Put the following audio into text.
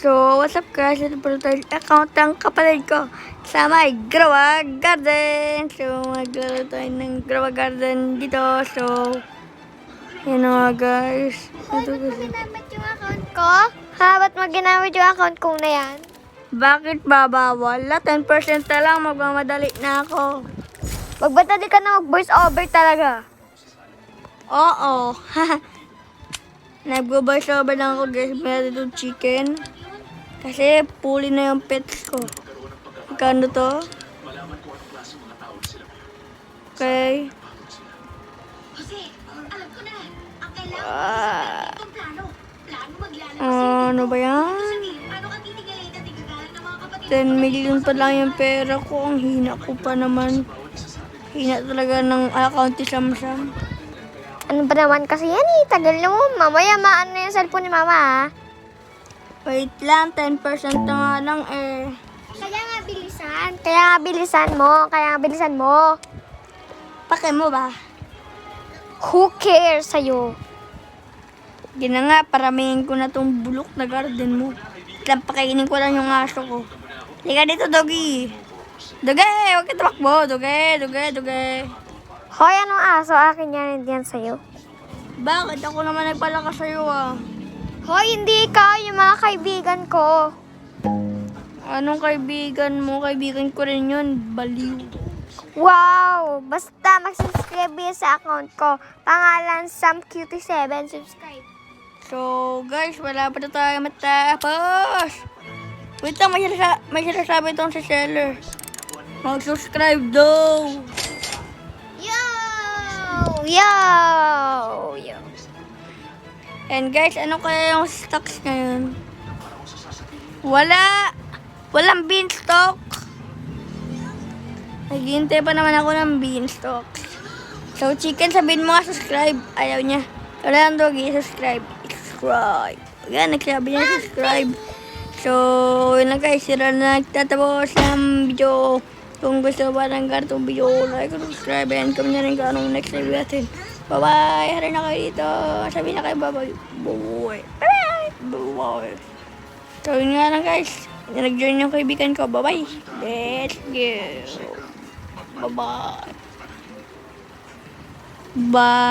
So, what's up guys? Ito pala tayo sa account ng kapatid ko sa may Grawa Garden. So, maglaro tayo ng Grawa Garden dito. So, yun nga guys. Hoy, ba't mo ginamit yung account ko? Ha? Ba't mo ginamit yung account ko na yan? Bakit babawal? 10% na lang, magmamadali na ako. Magbatali ka na mag-voice over talaga. Oo. Nag-voice over lang ako guys. Meron dito chicken. Kasi puli na yung pets ko. Magkano to? Okay. Ano ba yan? 10 million pa lang yung pera ko. Ang hina ko pa naman. Hina talaga ng account ni Samsam. Ano ba naman kasi yan eh? Tagal na mo. Mamaya maano yung cellphone ni mama ha? Wait lang, 10% na nga lang eh. Kaya nga bilisan. Kaya nga bilisan mo. Pake mo ba? Who cares sa'yo? Yan na nga, paramihin ko na tong bulok na garden mo. Lang pakainin ko lang yung aso ko. Liga dito, doggy. Doggy, huwag ka tumakbo. Doggy. Hoy, anong aso? Akin yan, hindi yan sa'yo. Bakit? Ako naman nagpalakas sa'yo ah. Hoy, hindi ikaw. Yung mga kaibigan ko. Anong kaibigan mo? Kaibigan ko rin yun. Baliw. Wow! Basta mag-subscribe yan sa account ko. Pangalan SamCutie7. Subscribe. So, guys, wala pa na tayo matapos. Wait lang, may sinasabi itong si seller. Mag-subscribe daw. Yo! And guys, ano kaya yung stocks ngayon? Walang beanstalk. Naghihintay pa naman ako ng beanstalk. So, chicken, sabihin mo nga subscribe. Ayaw niya. Wala lang doggy, subscribe. Yan, nagsabi niya subscribe. So, yun lang guys. Sila na nagtatapos ng video. Kung gusto ba ng ganitong video, like, subscribe, and comment na rin kung anong next video natin. Bye-bye! Hari na kayo dito. Sabi na kayo, bye-bye. Bye-bye. So, yun nga lang guys. Nag-join yung kaibigan ko. Bye-bye. Let's go. Bye-bye. Bye.